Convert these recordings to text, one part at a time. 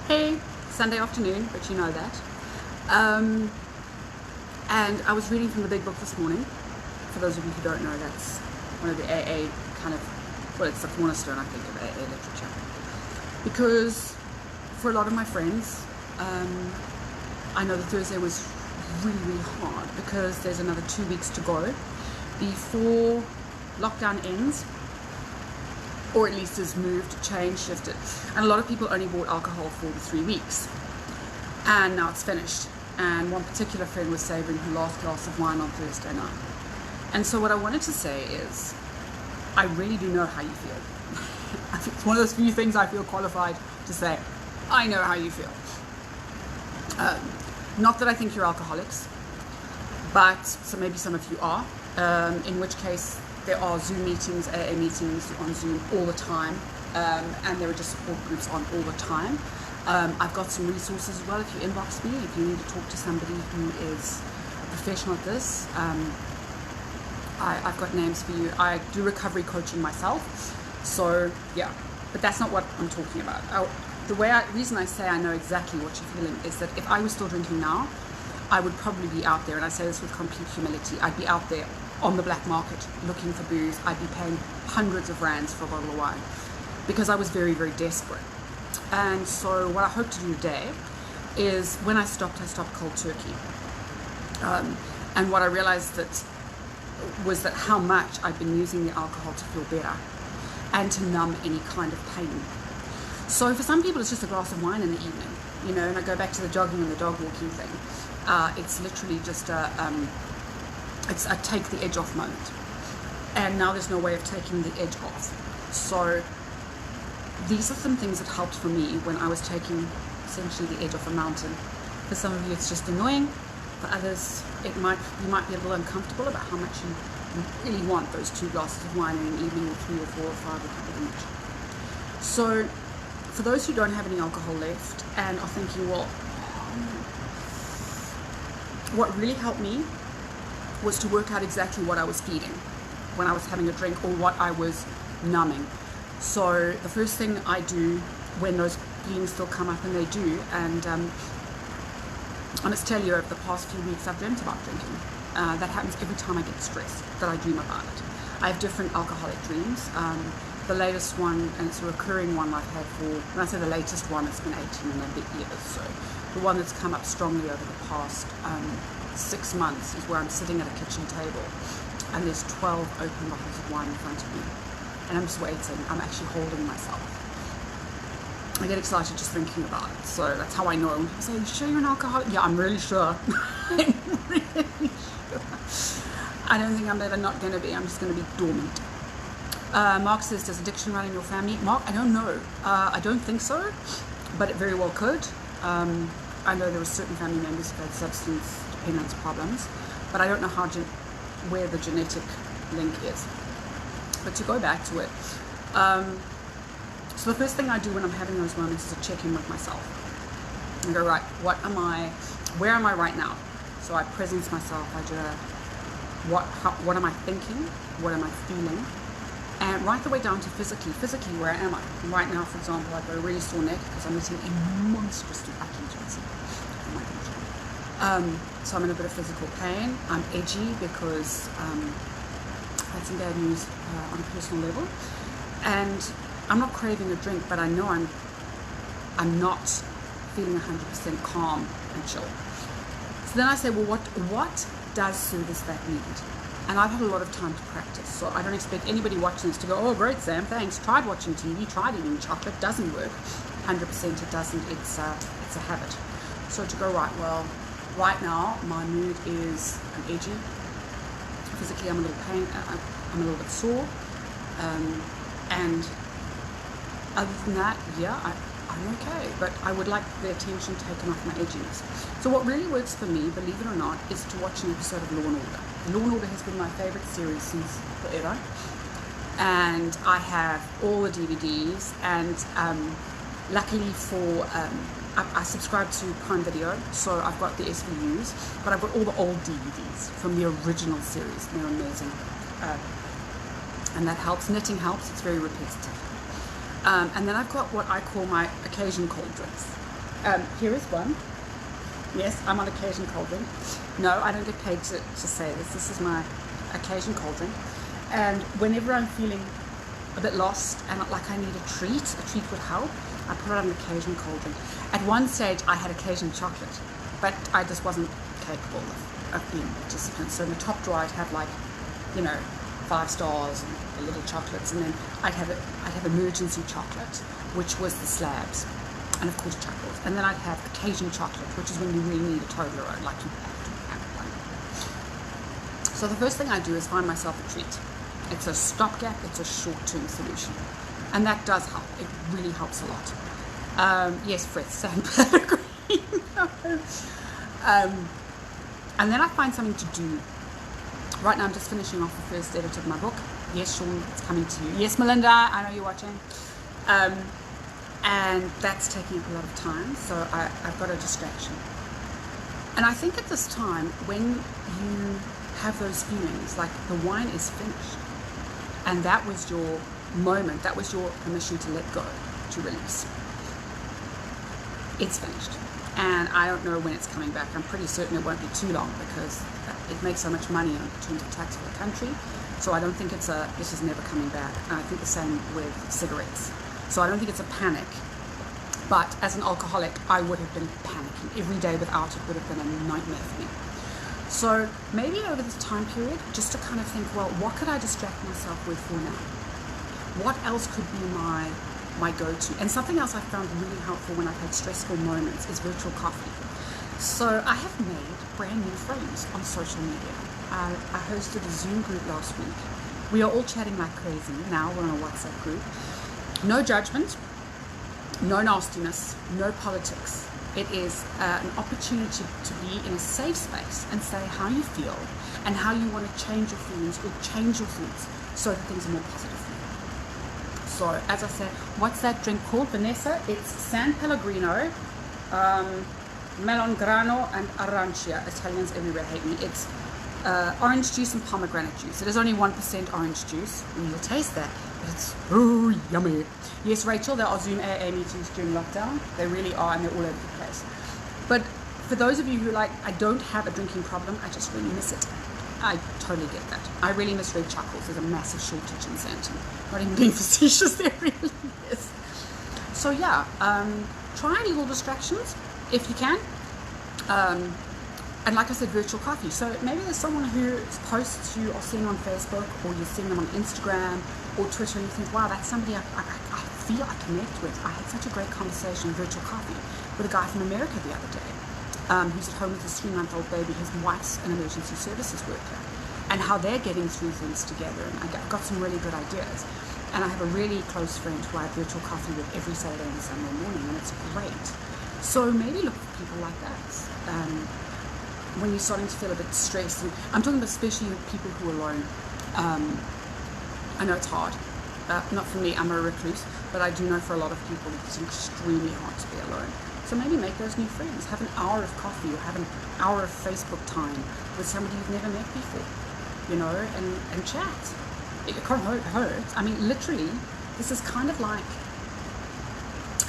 Hey, Sunday afternoon, but you know that. Um, and I was reading from the Big Book this morning. For those of you who don't know, that's one of the AA kind of, well, it's the cornerstone, I think, of AA literature. Because for a lot of my friends, I know that Thursday was really, really hard because there's another 2 weeks to go before lockdown ends, or at least is moved, changed, shifted. And a lot of people only bought alcohol for the 3 weeks. And now it's finished. And one particular friend was savouring her last glass of wine on Thursday night. And so what I wanted to say is, I really do know how you feel. I think it's one of those few things I feel qualified to say. I know how you feel. Not that I think you're alcoholics, but so maybe some of you are, in which case there are Zoom meetings, AA meetings on Zoom all the time, and there are just support groups on all the time. I've got some resources as well. If you inbox me, if you need to talk to somebody who is a professional at this, I've got names for you. I do recovery coaching myself, so yeah, but that's not what I'm talking about. Reason I say I know exactly what you're feeling is that if I was still drinking now, I would probably be out there, and I say this with complete humility, I'd be out there on the black market looking for booze. I'd be paying hundreds of rands for a bottle of wine because I was very, very desperate. And so what I hope to do today is when I stopped cold turkey. And what I realized was that how much I've been using the alcohol to feel better and to numb any kind of pain. So for some people it's just a glass of wine in the evening, and I go back to the jogging and the dog walking thing. It's literally just it's a take the edge off moment. And now there's no way of taking the edge off. So these are some things that helped for me when I was taking essentially the edge off a mountain. For some of you it's just annoying. For others you might be a little uncomfortable about how much you really want those 2 glasses of wine in an evening, or 3 or 4 or 5 or however much. So for those who don't have any alcohol left and are thinking, well, what really helped me was to work out exactly what I was feeding when I was having a drink, or what I was numbing. So the first thing I do when those feelings still come up, and they do, and I must tell you, over the past few weeks I've dreamt about drinking. That happens every time I get stressed, that I dream about it. I have different alcoholic dreams. The latest one, and it's a recurring one I've had for, when I say the latest one, it's been 18 and a bit years. So the one that's come up strongly over the past 6 months is where I'm sitting at a kitchen table and there's 12 open bottles of wine in front of me. And I'm just waiting. I'm actually holding myself. I get excited just thinking about it. So that's how I know. When people say, "You sure you're an alcoholic?" Yeah, I'm really sure. I'm really sure. I don't think I'm ever not going to be. I'm just going to be dormant. Mark says, does addiction run in your family? Mark, I don't know. I don't think so, but it very well could. I know there were certain family members who had substance dependence problems, but I don't know where the genetic link is. But to go back to it, so the first thing I do when I'm having those moments is to check in with myself. I go, right, where am I right now? So I presence myself. I do what am I thinking? What am I feeling? And right the way down to physically, where am I? Right now, for example, I've got a really sore neck because I'm eating a monstrously, I can just see. Oh my gosh. So I'm in a bit of physical pain. I'm edgy because I had some bad news on a personal level. And I'm not craving a drink, but I know I'm not feeling 100% calm and chill. So then I say, well, what does service that need? And I've had a lot of time to practice, so I don't expect anybody watching this to go, "Oh, great, Sam, thanks. Tried watching TV, tried eating chocolate, doesn't work." 100% it doesn't. It's a habit. So to go, right now my mood is I'm edgy. Physically, I'm a little pain. I'm a little bit sore. And other than that, yeah, I'm okay, but I would like the attention taken off my edginess. So what really works for me, believe it or not, is to watch an episode of Law & Order. Law & Order has been my favourite series since forever. And I have all the DVDs, and luckily I subscribe to Prime Video, so I've got the SVUs, but I've got all the old DVDs from the original series. They're amazing. And that helps. Knitting helps. It's very repetitive. And then I've got what I call my occasion cold drinks. Here is one. Yes, I'm on occasion cold drink. No, I don't get paid to say this. This is my occasion cold drink. And whenever I'm feeling a bit lost and like I need a treat would help, I put it on occasion cold drink. At one stage, I had occasion chocolate, but I just wasn't capable of being a participant. So in the top drawer, I'd have like, 5 stars and the little chocolates, and then I'd have emergency chocolate, which was the slabs, and of course chuckles. And then I'd have occasion chocolate, which is when you really need a Toblerone, like you have one. So the first thing I do is find myself a treat. It's a stopgap, it's a short-term solution. And that does help. It really helps a lot. Yes, Fred, San Pellegrino. And then I find something to do. Right now I'm just finishing off the first edit of my book. Yes, Sean, it's coming to you. Yes, Melinda, I know you're watching. And that's taking up a lot of time, so I've got a distraction. And I think at this time, when you have those feelings, like the wine is finished, and that was your moment, that was your permission to let go, to release. It's finished. And I don't know when it's coming back. I'm pretty certain it won't be too long because it makes so much money in terms of tax for the country. So I don't think this is never coming back. And I think the same with cigarettes. So I don't think it's a panic. But as an alcoholic, I would have been panicking. Every day without it would have been a nightmare for me. So maybe over this time period, just to kind of think, well, what could I distract myself with for now? What else could be my go-to? And something else I found really helpful when I've had stressful moments is virtual coffee. So I have made brand new friends on social media. I hosted a Zoom group last week. We are all chatting like crazy. Now we're on a WhatsApp group. No judgment, no nastiness, no politics. It is an opportunity to be in a safe space and say how you feel and how you want to change your feelings or change your thoughts so that things are more positive for you. So, as I said, what's that drink called, Vanessa? It's San Pellegrino, Melongrano, and Arancia. Italians everywhere hate me. It's orange juice and pomegranate juice. It is only 1% orange juice, and you'll taste that, but it's so yummy. Yes, Rachel, there are Zoom AA meetings during lockdown. They really are, and they're all over the place. But for those of you who I don't have a drinking problem, I just really miss it. I totally get that. I really miss red chuckles. There's a massive shortage in Sandton. Not even being facetious, there really is. So yeah, try little distractions if you can. And like I said, virtual coffee. So maybe there's someone whose posts you are seeing on Facebook, or you're seeing them on Instagram or Twitter, and you think, wow, that's somebody I feel I connect with. I had such a great conversation, virtual coffee, with a guy from America the other day, who's at home with his 3-month-old baby. His wife's an emergency services worker, and how they're getting through things together. And I got some really good ideas. And I have a really close friend who I have virtual coffee with every Saturday and Sunday morning, and it's great. So maybe look for people like that. When you're starting to feel a bit stressed, and I'm talking about especially people who are alone. I know it's hard. Not for me, I'm a recluse, but I do know for a lot of people it's extremely hard to be alone. So maybe make those new friends. Have an hour of coffee or have an hour of Facebook time with somebody you've never met before, and chat. It can't hurt. I mean, literally, this is kind of like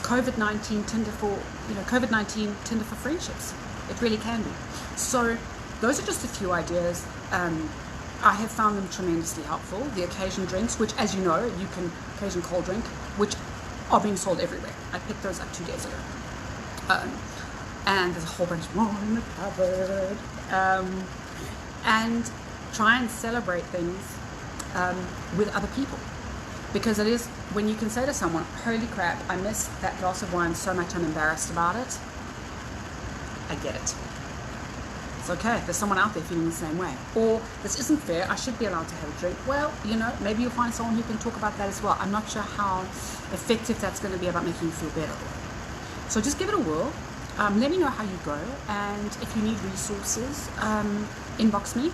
COVID-19 Tinder for friendships. It really can be. So those are just a few ideas. I have found them tremendously helpful. The occasion drinks, which, as you know, you can occasion cold drink, which are being sold everywhere. I picked those up 2 days ago. And there's a whole bunch more in the cupboard. And try and celebrate things with other people. Because it is, when you can say to someone, holy crap, I missed that glass of wine so much I'm embarrassed about it. I get it. It's okay. There's someone out there feeling the same way. Or, this isn't fair, I should be allowed to have a drink. Well, maybe you'll find someone who can talk about that as well. I'm not sure how effective that's going to be about making you feel better. So just give it a whirl. Let me know how you go. And if you need resources, inbox me.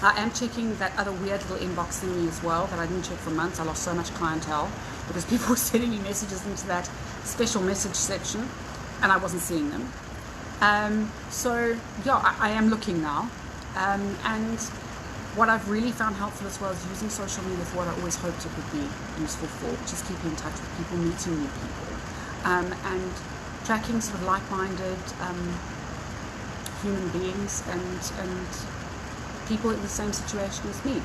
I am checking that other weird little inbox thingy as well that I didn't check for months. I lost so much clientele because people were sending me messages into that special message section and I wasn't seeing them. So yeah, I am looking now. And what I've really found helpful as well is using social media for what I always hoped it would be useful for, which is keeping in touch with people, meeting new people, and tracking sort of like-minded human beings and people in the same situation as me.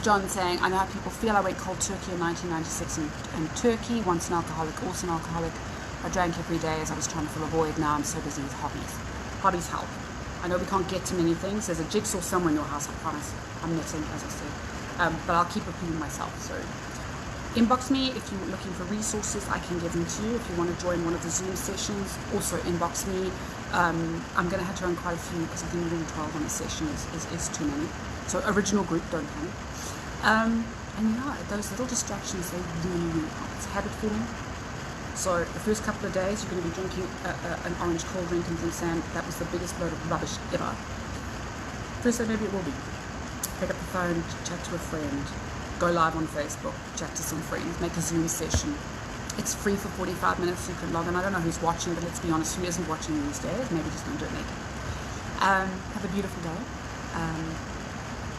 John saying, I know how people feel. I went cold turkey in 1996 in Turkey, once an alcoholic, also an alcoholic. I drank every day as I was trying to fill a void. Now I'm so busy with hobbies. Hobbies help. I know we can't get to many things. There's a jigsaw somewhere in your house, I promise. I'm knitting, as I said. But I'll keep repeating myself. So inbox me if you're looking for resources. I can give them to you. If you want to join one of the Zoom sessions, also inbox me. I'm going to have to run quite a few because I think doing 12 on a session is too many. So original group, don't panic. And yeah, those little distractions, they really, really help. It's habit forming. So the first couple of days, you're going to be drinking an orange cold drink and think, Sam, that was the biggest load of rubbish ever. First day, maybe it will be. Pick up the phone, chat to a friend, go live on Facebook, chat to some friends, make a Zoom session. It's free for 45 minutes. You can log in. I don't know who's watching, but let's be honest, who isn't watching these days? Maybe just don't do it naked. Have a beautiful day.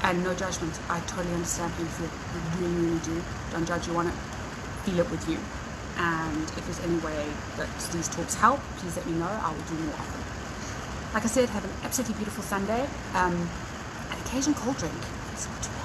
And no judgment. I totally understand how you feel. You really, really do. Don't judge. You want it. Feel it with you. And if there's any way that these talks help, please let me know. I will do more often. Like I said, have an absolutely beautiful Sunday. An occasional cold drink. It's not too bad.